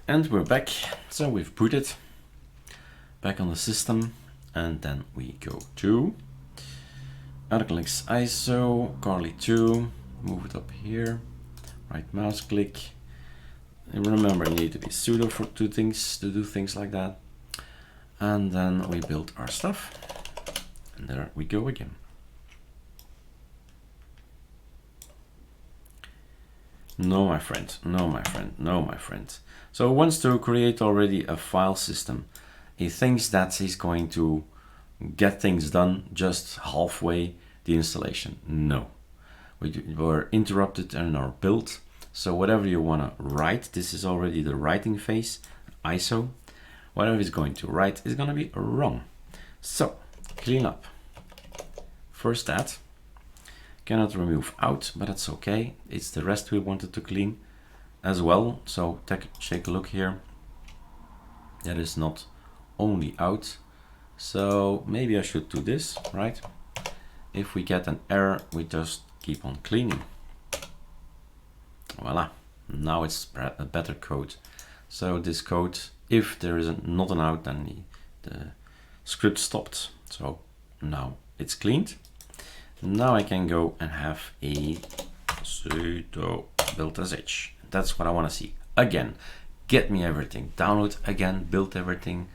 And we're back. So we've put it back on the system, and then we go to ArcoLinux ISO, Carli 2, move it up here, right mouse click. And remember, you need to be sudo for to do things like that. And then we build our stuff. And there we go again. No, my friend, no, my friend, no, my friend. So it wants to create already a file system. He thinks that he's going to get things done just halfway the installation. No, we were interrupted in our build. So whatever you want to write, this is already the writing phase, ISO. Whatever he's going to write is going to be wrong. So clean up. First that. Cannot remove out, but that's okay. It's the rest we wanted to clean as well. So take a look here. That is not only out. So maybe I should do this, right? If we get an error, we just keep on cleaning. Voila. Now it's a better code. So this code, if there is not an out, then the script stopped. So now it's cleaned. Now I can go and have a sudo build sh. That's what I want to see. Again, get me everything. Download again, build everything,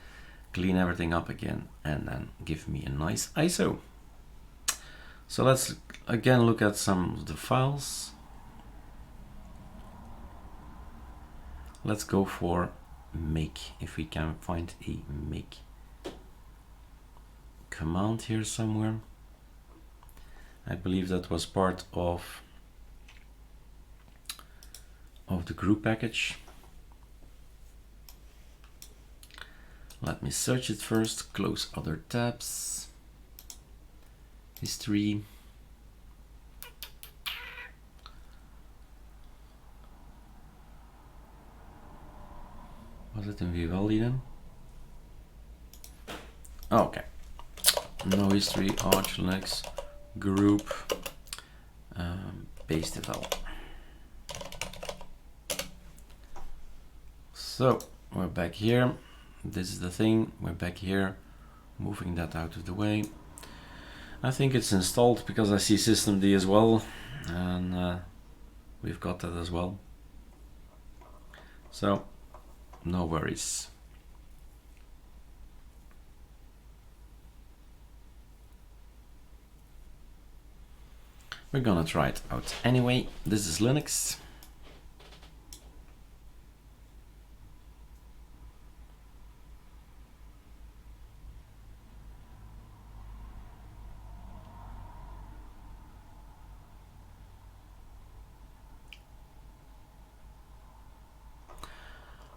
clean everything up again, and then give me a nice ISO. So let's again look at some of the files. Let's go for make, if we can find a make command here somewhere. I believe that was part of the group package. Let me search it first, close other tabs, history. Was it in Vivaldi then? Okay. No history, ArcoLinux. Group base develop. So we're back here. This is the thing. We're back here, moving that out of the way. I think it's installed because I see systemd as well, and we've got that as well. So no worries. We're gonna try it out anyway. This is Linux.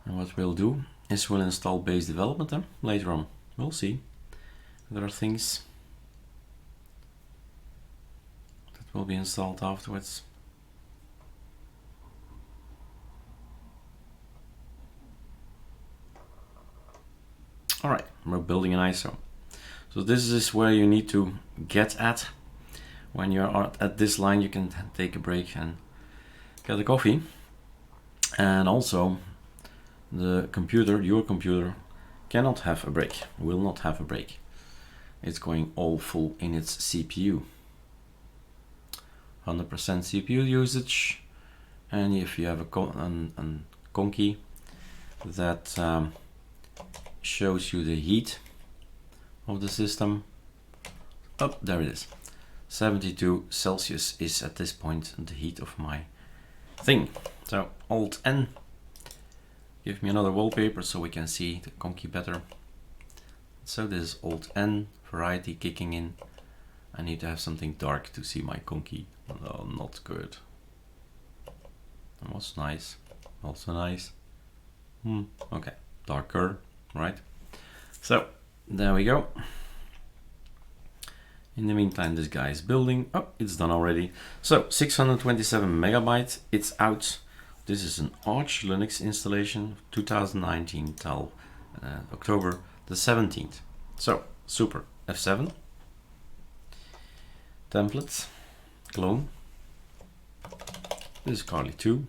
And what we'll do is we'll install base development later on. We'll see. There are things will be installed afterwards. All right, we're building an ISO. So this is where you need to get at. When you're at this line, you can take a break and get a coffee. And also, the computer, your computer, cannot have a break, will not have a break. It's going all full in its CPU. 100% CPU usage, and if you have a conky that shows you the heat of the system, oh, there it is. 72 Celsius is at this point the heat of my thing. So Alt N, give me another wallpaper so we can see the conky better. So this is Alt N, variety kicking in. I need to have something dark to see my conky. No, not good. That was nice. Also nice. Okay, darker, right? So there we go. In the meantime, this guy is building. Oh, it's done already. So 627 megabytes. It's out. This is an ArcoLinux installation, 2019 till October the 17th. So super. F7. Templates. Clone. This is Carli 2.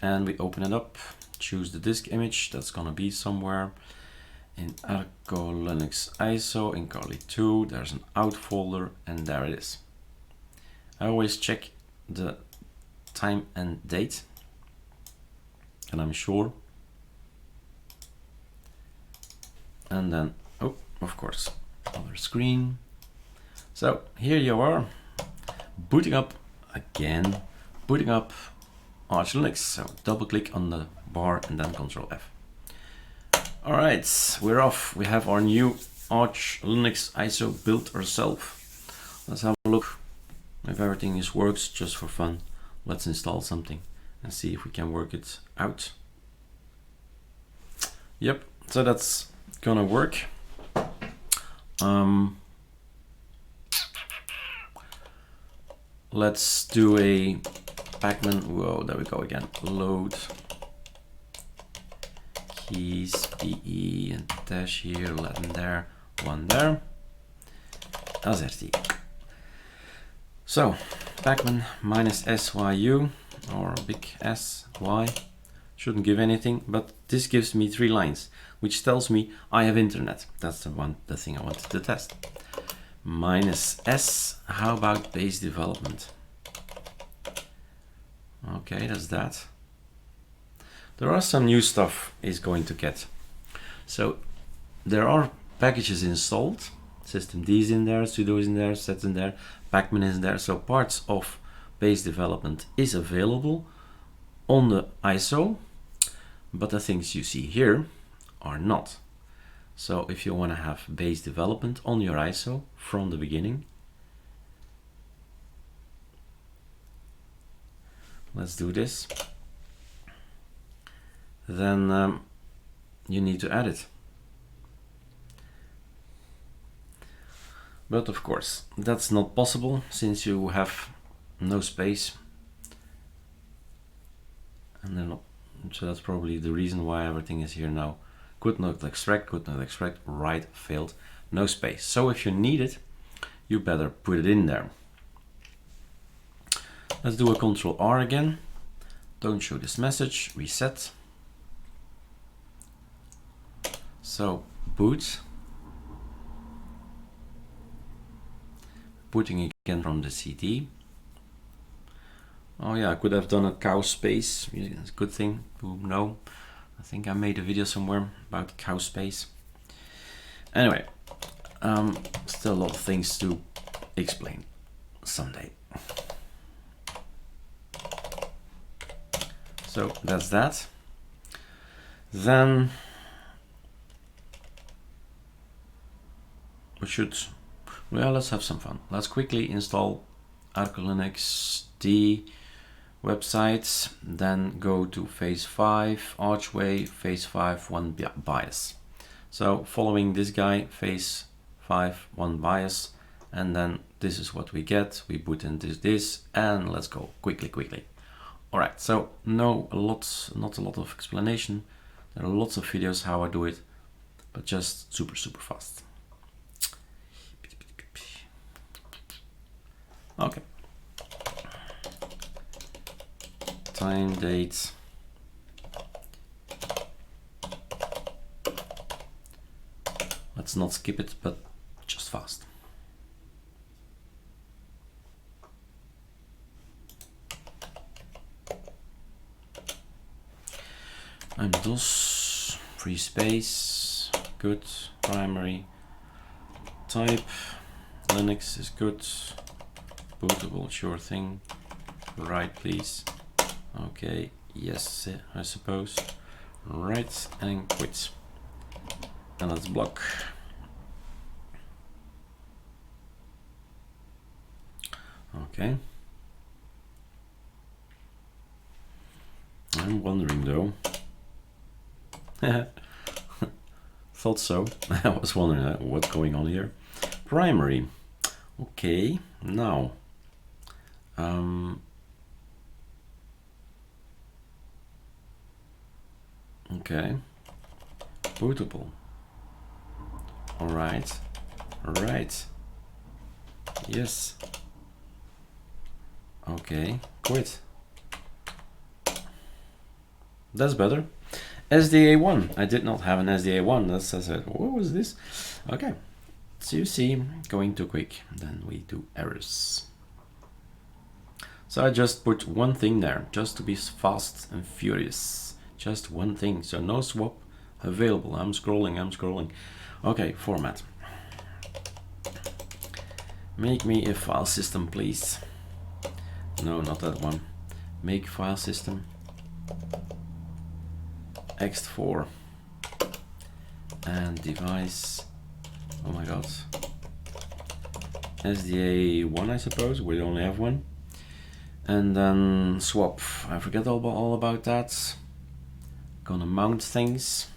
and we open it up, choose the disk image. That's gonna be somewhere in ArcoLinux ISO in Carli 2. There's an out folder, and there it is. I always check the time and date, and I'm sure. And then, oh, of course, other screen. So here you are, booting up again, booting up ArchLinux. So double click on the bar and then Control F. All right, we're off. We have our new ArchLinux ISO built ourselves. Let's have a look if everything works just for fun. Let's install something and see if we can work it out. Yep, so that's gonna work. Let's do a Pacman. Whoa, there we go again. Load keys, PE and dash here, 11 there, 1 there. AZERTY. So Pacman minus SYU or big SY shouldn't give anything, but this gives me 3 lines, which tells me I have internet. That's the thing I wanted to test. Minus S, how about base development? Okay, that's that. There are some new stuff is going to get. So there are packages installed. Systemd is in there, sudo is in there, sets in there, Pacman is in there. So parts of base development is available on the ISO, but the things you see here are not. So if you want to have base development on your ISO from the beginning, let's do this, then you need to add it. But of course, that's not possible since you have no space. And then, so that's probably the reason why everything is here now. Could not extract, write, failed, no space. So if you need it, you better put it in there. Let's do a Control R again. Don't show this message, reset. So boot. Booting again from the CD. Oh yeah, I could have done a cow space. It's a good thing. Boom, no. I think I made a video somewhere about cow space. Anyway, still a lot of things to explain someday. So that's that. Then we should, well, let's have some fun. Let's quickly install ArcoLinux D websites, then go to phase 5, Archway, phase 5, 1 bias. So following this guy, phase 5, 1 bias, and then this is what we get. We put in this, and let's go quickly. All right, so not a lot of explanation. There are lots of videos how I do it, but just super fast. Okay. Time, date. Let's not skip it, but just fast. I'm DOS, free space, good, primary, type, Linux is good, bootable, sure thing, right please, okay, yes, I suppose, right, and quit, and let's block. Okay. I'm wondering though. Thought so. I was wondering what's going on here. Primary. Okay, now. Okay. Bootable. Alright. Alright. Yes. Okay. Quit. that's better. SDA1, I did not have an SDA1. That's, I said, what was this? Okay, so you see, going too quick, then we do errors. So I just put one thing there, just to be fast and furious. Just one thing, so no swap available. I'm scrolling. Okay, format. Make me a file system, please. No, not that one. Make file system. ext4 and device. Oh my god. SDA1, I suppose. We only have one. And then swap. I forget all about that. Gonna mount things.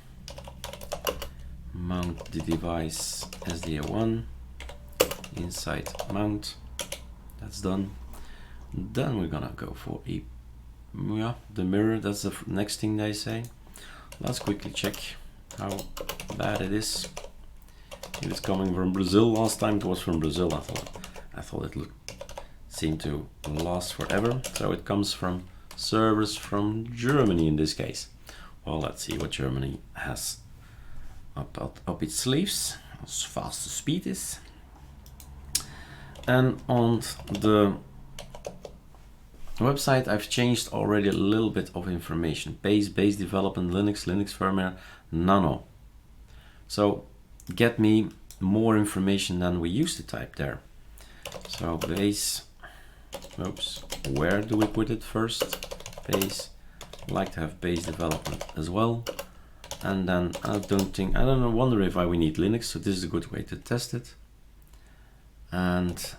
Mount the device SDA1 inside mount. That's done. Then we're gonna go for the mirror. That's the next thing they say. Let's quickly check how bad it is. If it's coming from Brazil. Last time it was from Brazil. I thought it seemed to last forever. So it comes from servers from Germany in this case. Well, let's see what Germany has up its sleeves, as fast as speed is. And on the website, I've changed already a little bit of information. Base development, Linux firmware, nano. So get me more information than we used to type there. So base, oops, where do we put it first? Base, like to have base development as well. And then I don't wonder if we need Linux, so this is a good way to test it. And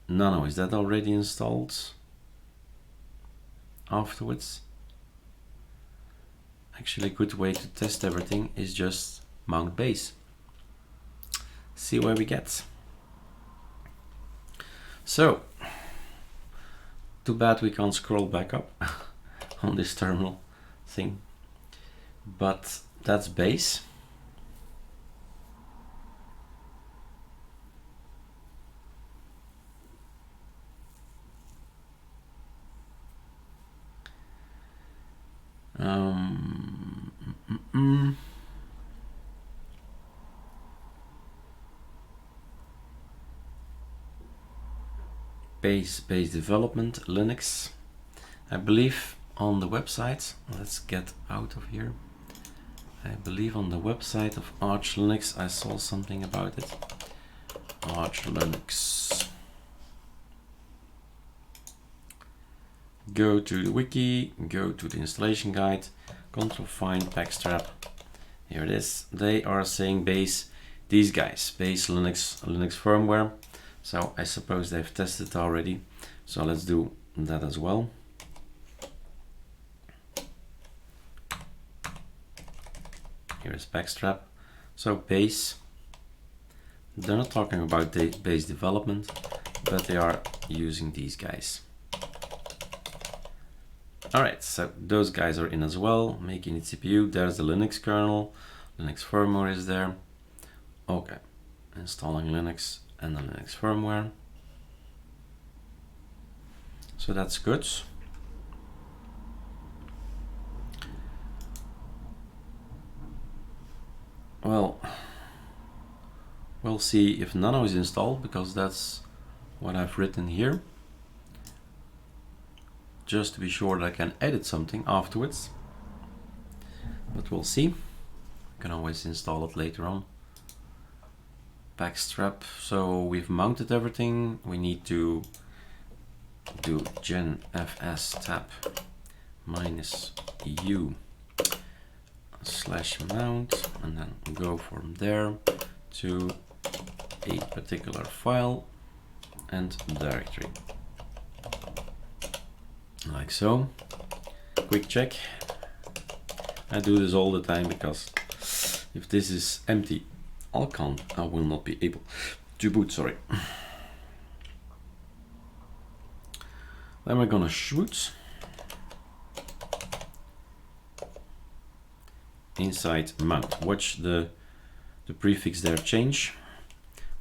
nano, is that already installed afterwards? Actually, a good way to test everything is just mount base. See where we get. So, too bad we can't scroll back up on this terminal thing, but that's base. Base development, Linux. I believe on the website, let's get out of here. I believe on the website of ArchLinux I saw something about it. ArchLinux. Go to the wiki, go to the installation guide, control find backstrap. Here it is. They are saying base, these guys, base Linux firmware. So I suppose they've tested already. So let's do that as well. Here is backstrap. So base, they're not talking about base development, but they are using these guys. Alright, so those guys are in as well, making it CPU. There's the Linux kernel, Linux firmware is there. Okay, installing Linux and the Linux firmware. So that's good. Well, we'll see if nano is installed, because that's what I've written here. Just to be sure that I can edit something afterwards. But we'll see. I can always install it later on. Backstrap. So we've mounted everything. We need to do gen fs tab -u /mount, and then go from there to a particular file and directory. Like so. Quick check. I do this all the time, because if this is empty, I will not be able to boot, sorry. Then we're gonna shoot inside mount. Watch the prefix there change.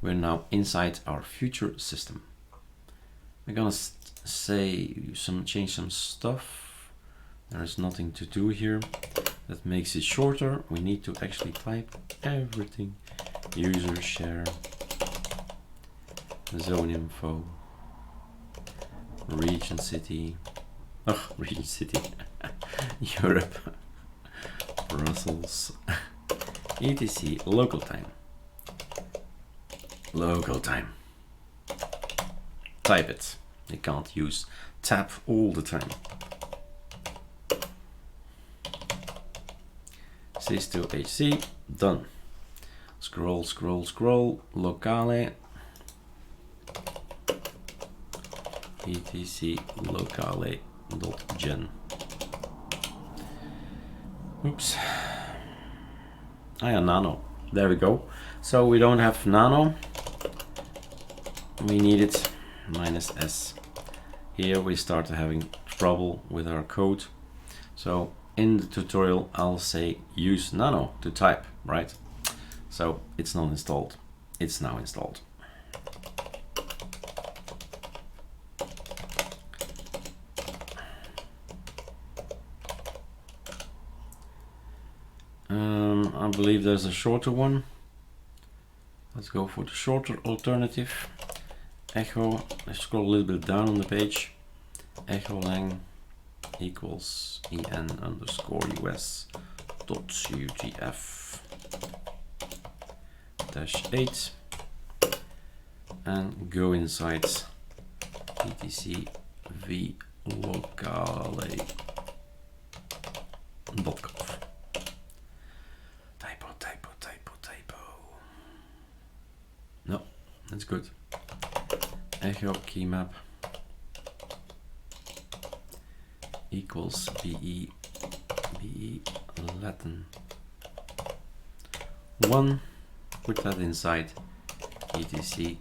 We're now inside our future system. We're gonna change some stuff. There is nothing to do here that makes it shorter. We need to actually type everything. User share, zone info, region city, region city, Europe, Brussels, etc. Local time. Local time. Type it. You can't use tab all the time. Sys to HC, done. Scroll, scroll, scroll, locale, etc locale.gen. Oops. Nano. There we go. So we don't have nano. We need it -s. Here we start having trouble with our code. So in the tutorial, I'll say use nano to type, right? So it's not installed. It's now installed. I believe there's a shorter one. Let's go for the shorter alternative. Echo, let's scroll a little bit down on the page. Echo lang equals en_us.utf -8 and go inside etc vlocale.conf. Typo. No, that's good. Echo key map equals be Latin 1. Put that inside etc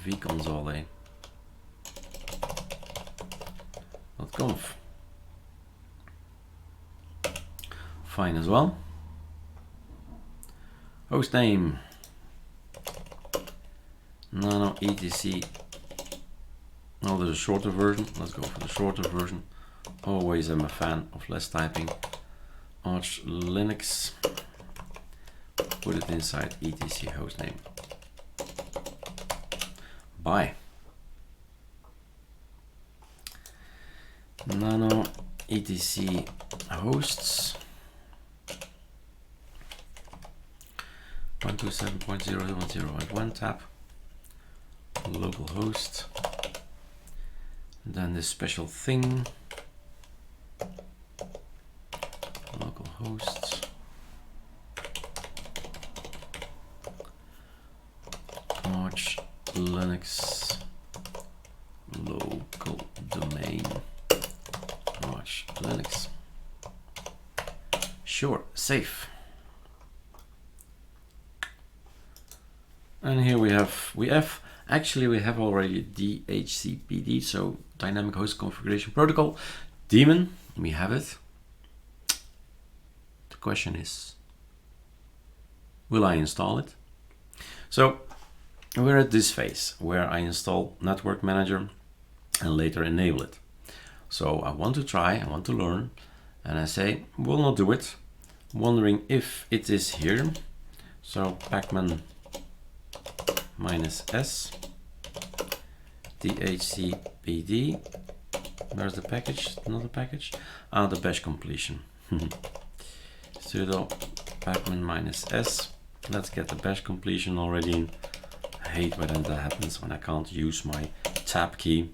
vconsole.conf. Fine as well. Hostname nano etc. Oh, there's a shorter version. Let's go for the shorter version. Always am a fan of less typing. ArchLinux. Put it inside etc hostname. Bye. Nano etc hosts 127.0.0.1 tab localhost. Then this special thing localhost ArchLinux local domain ArchLinux. Sure, safe. And here we have already DHCPD, so Dynamic Host Configuration Protocol daemon. We have it. The question is, will I install it? So we're at this phase where I install Network Manager and later enable it. So I want to try, I want to learn, and I say, will not do it. Wondering if it is here. So pacman -s dhcpd. Where's the package? Not the package. The bash completion. Sudo pacman -s. Let's get the bash completion already in. I hate when that happens, when I can't use my tab key.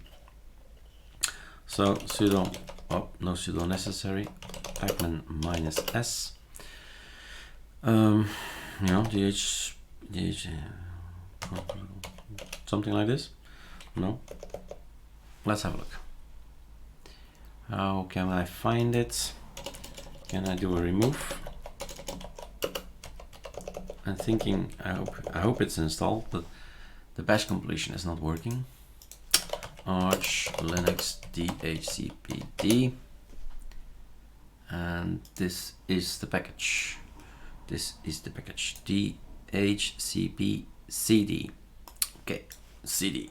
So sudo, no sudo necessary. Pacman -s. Something like this. No. Let's have a look. How can I find it? Can I do a remove? I'm thinking, I hope it's installed, but the bash completion is not working. ArchLinux dhcpd, and this is the package. This is the package dhcpcd. Okay, cd.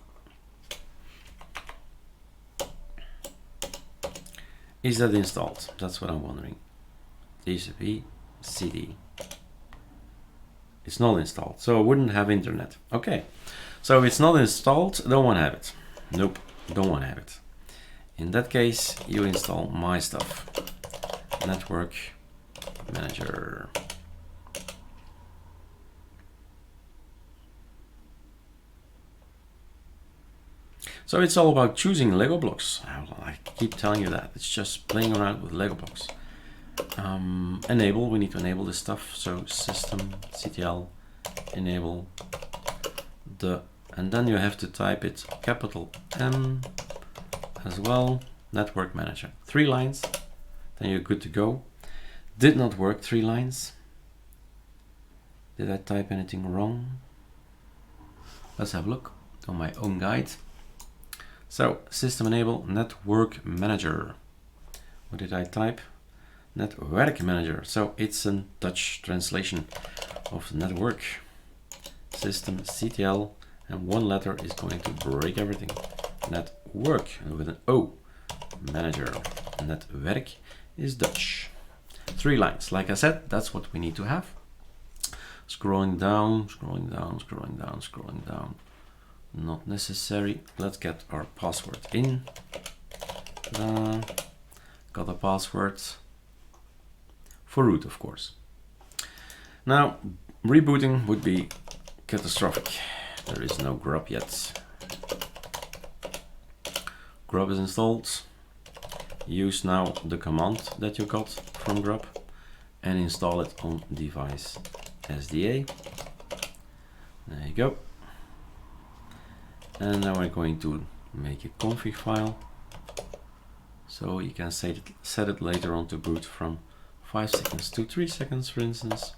Is that installed? That's what I'm wondering. TCP CD. It's not installed, so it wouldn't have internet. Okay, so it's not installed, don't want to have it. Nope, don't want to have it. In that case, you install my stuff. Network Manager. So it's all about choosing Lego blocks. I keep telling you that. It's just playing around with Lego blocks. Enable, we need to enable this stuff. So system, CTL, enable the, and then you have to type it capital M as well. Network Manager, 3 lines, then you're good to go. Did not work, 3 lines. Did I type anything wrong? Let's have a look on my own guide. So system enable network manager. What did I type? Network manager. So it's a Dutch translation of network. System CTL, and 1 letter is going to break everything. Network with an O. Manager. Netwerk is Dutch. 3 lines. Like I said, that's what we need to have. Scrolling down, scrolling down, scrolling down, scrolling down. Not necessary. Let's get our password in. Got a password for root, of course. Now, rebooting would be catastrophic. There is no grub yet. Grub is installed. Use now the command that you got from grub and install it on device SDA. There you go. And now we're going to make a config file, so you can set it later on to boot from 5 seconds to 3 seconds, for instance.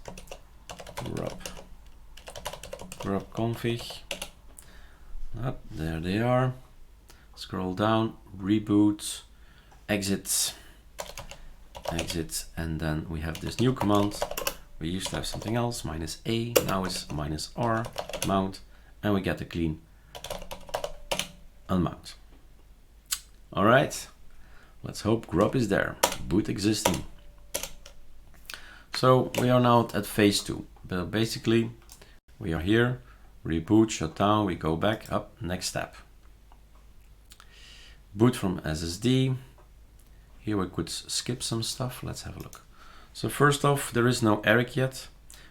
Grub config. There they are. Scroll down, reboot, exit, and then we have this new command. We used to have something else, -A, now it's -R, mount, and we get a clean unmount. All right, let's hope grub is there. Boot existing. So we are now at phase 2. But basically, we are here, reboot, shut down, we go back up, next step. Boot from SSD. Here we could skip some stuff. Let's have a look. So first off, there is no Eric yet.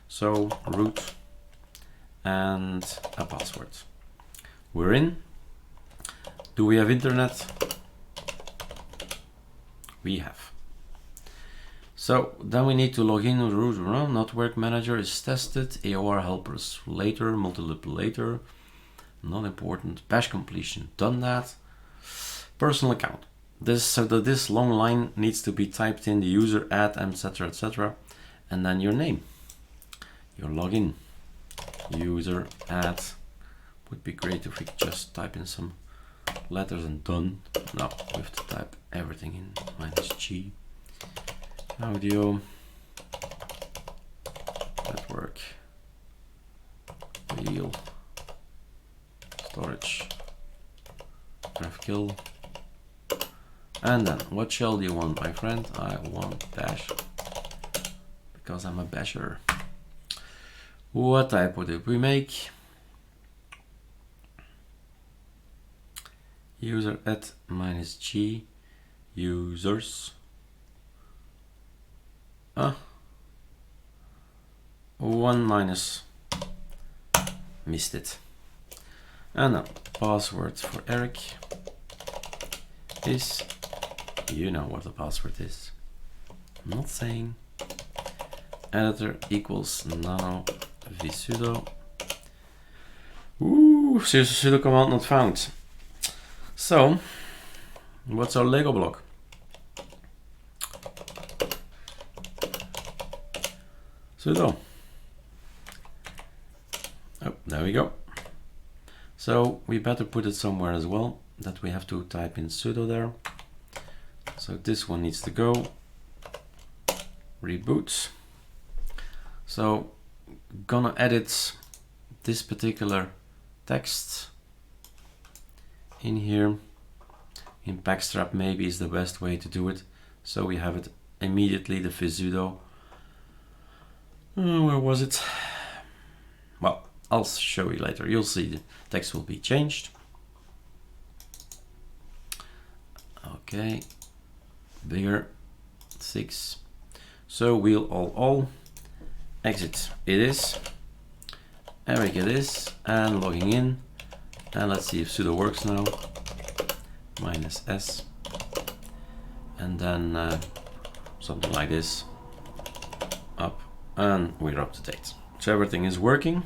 So root and a password. We're in. Do we have internet? We have. So then we need to log in. Root run. Network manager is tested. AOR helpers later. Multilib later. Not important. Bash completion. Done that. Personal account. So that this long line needs to be typed in, the user, add, etc., and then your name, your login, user, add. Would be great if we could just type in some letters and done. No, we have to type everything in. -G, audio, network, wheel, storage, Graphical. And then, what shell do you want, my friend? I want bash, because I'm a basher. What type did we make? User at -G, users. One minus, missed it. And then, password for Eric is, you know what the password is. I'm not saying. Editor equals nano vsudo. Ooh, sudo command not found. So, what's our Lego block? Sudo. Oh, there we go. So we better put it somewhere as well, that we have to type in sudo there. So this one needs to go. Reboot. So gonna edit this particular text in here. In backstrap maybe is the best way to do it. So we have it immediately, the sudo. Where was it? Well, I'll show you later. You'll see the text will be changed. Okay, bigger, 6. So we'll all exit it is, Eric it is, and logging in. And let's see if sudo works now. -s, and then something like this, up, and we're up to date. So everything is working.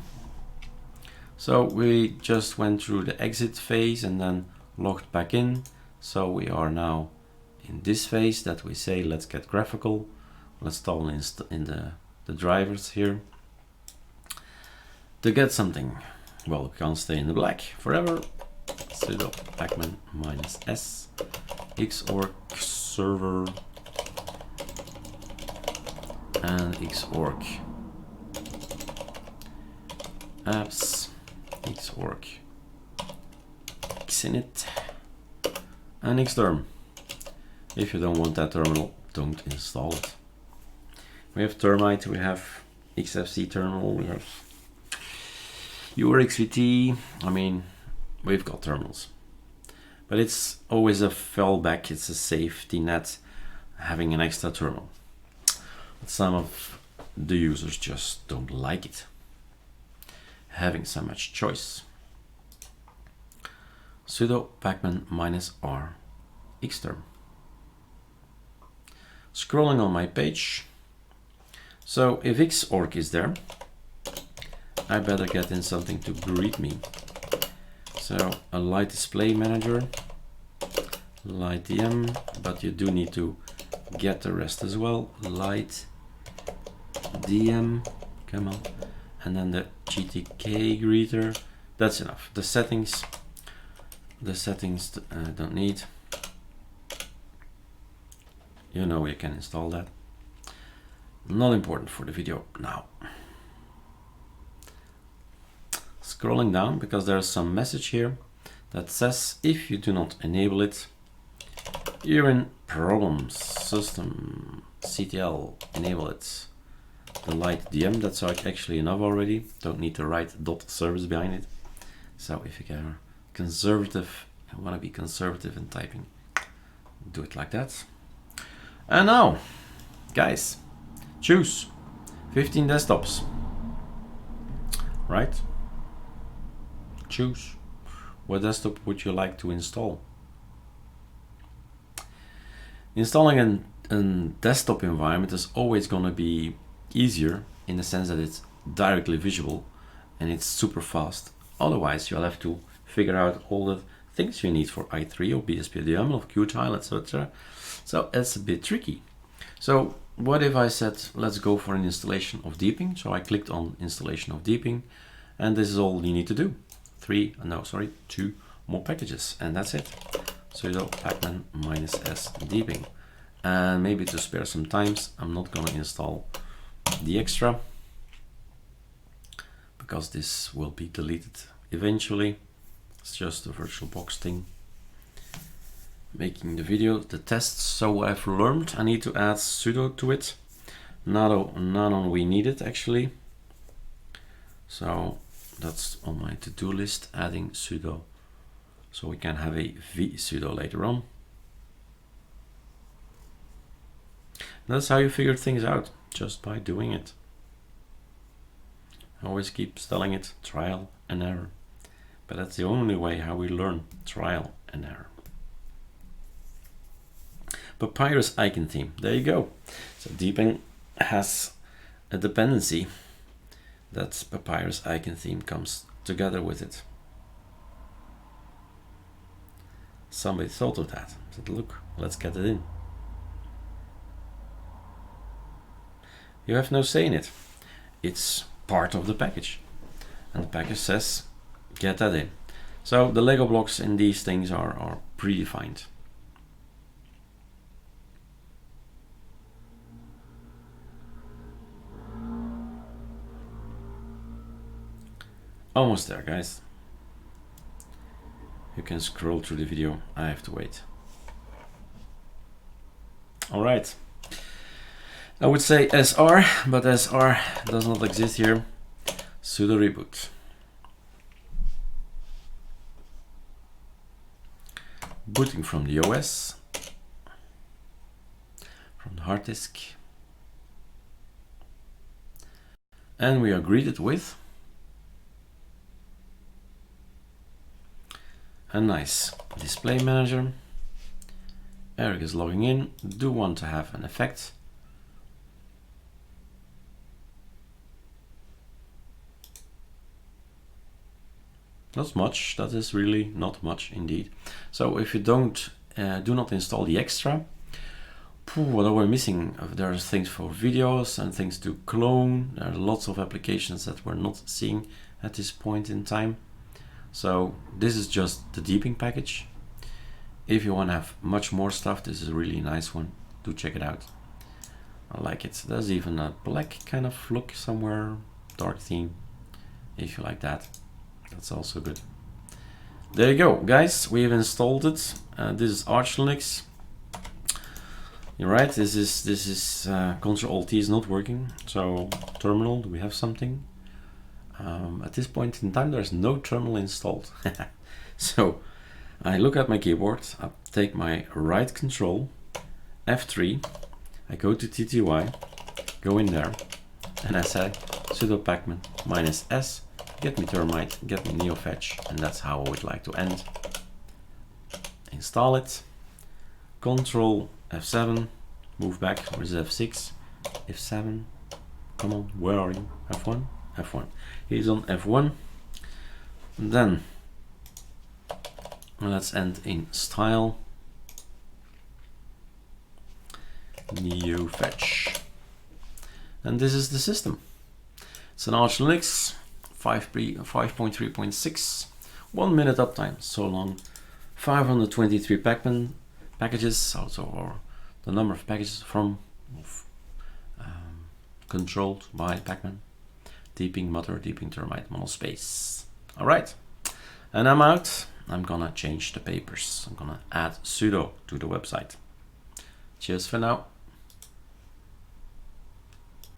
So we just went through the exit phase and then logged back in. So we are now in this phase that we say, let's get graphical. Let's install in the drivers here to get something. Well, we can't stay in the black forever. Sudo pacman -s xorg server and xorg apps xorg xinit and xterm. If you don't want that terminal, don't install it. We have termite, we have xfc terminal, we have urxvt. I mean, we've got terminals, but it's always a fallback. It's a safety net having an extra terminal. But some of the users just don't like it, having so much choice. Sudo pacman -r xterm. Scrolling on my page. So if xorg is there, I better get in something to greet me. So a light display manager, light dm, but you do need to get the rest as well. Light dm, come on, and then the gtk greeter. That's enough. The settings don't need. You know, you can install that. Not important for the video now. Scrolling down, because there's some message here that says if you do not enable it, you're in problems. System CTL, enable it. The light DM, that's actually enough already. Don't need to write .service behind it. So if you are conservative, you want to be conservative in typing, do it like that. And now, guys, choose 15 desktops, right? Choose what desktop would you like to install. Installing a desktop environment is always going to be easier in the sense that it's directly visual and it's super fast. Otherwise, you'll have to figure out all the things you need for i3 or BSPDM or Qtile, etc. So it's a bit tricky. So what if I said, let's go for an installation of Deeping? So I clicked on installation of Deeping, and this is all you need to do. 2 more packages, and that's it. Sudo pacman -s deeping. And maybe to spare some times, I'm not going to install the extra, because this will be deleted eventually. It's just a VirtualBox thing. Making the video, the tests. So what I've learned, I need to add sudo to it. None on we need it actually. So that's on my to-do list, adding sudo, so we can have a vsudo later on. That's how you figure things out, just by doing it. I always keep telling it, trial and error. But that's the only way how we learn, trial and error. Papyrus icon theme, there you go. So Deeping has a dependency that Papyrus icon theme comes together with it. Somebody thought of that. Said, look, let's get it in. You have no say in it. It's part of the package. And the package says, get that in. So the Lego blocks in these things are predefined. Almost there, guys. You can scroll through the video. I have to wait. All right. I would say SR, but SR does not exist here. Sudo reboot. Booting from the OS, from the hard disk. And we are greeted with a nice display manager. Eric is logging in. Do want to have an effect. Not much. That is really not much indeed. So if you don't do not install the extra, what are we missing? There's things for videos and things to clone. There are lots of applications that we're not seeing at this point in time. So this is just the deeping package. If you want to have much more stuff, this is a really nice one. Do check it out. I like it. There's even a black kind of look somewhere, dark theme. If you like that, that's also good. There you go, guys. We've installed it. This is ArchLinux. You're right. This is Ctrl-Alt-T is not working. So terminal. Do we have something? At this point in time, there's no terminal installed. So I look at my keyboard, I take my right control, F3, I go to TTY, go in there, and I say sudo pacman -s, get me termite, get me neofetch, and that's how I would like to end. Install it, Control F7, move back, where's F6, F7, come on, where are you? F1? F1. He's on F1, and then let's end in style. Neofetch. And this is the system. It's an ArchLinux 5.3.6. 1 minute uptime. So long. 523 pacman packages. Also the number of packages from controlled by pacman. Deeping mutter, deeping termite, monospace. All right. And I'm out. I'm gonna change the papers. I'm gonna add sudo to the website. Cheers for now.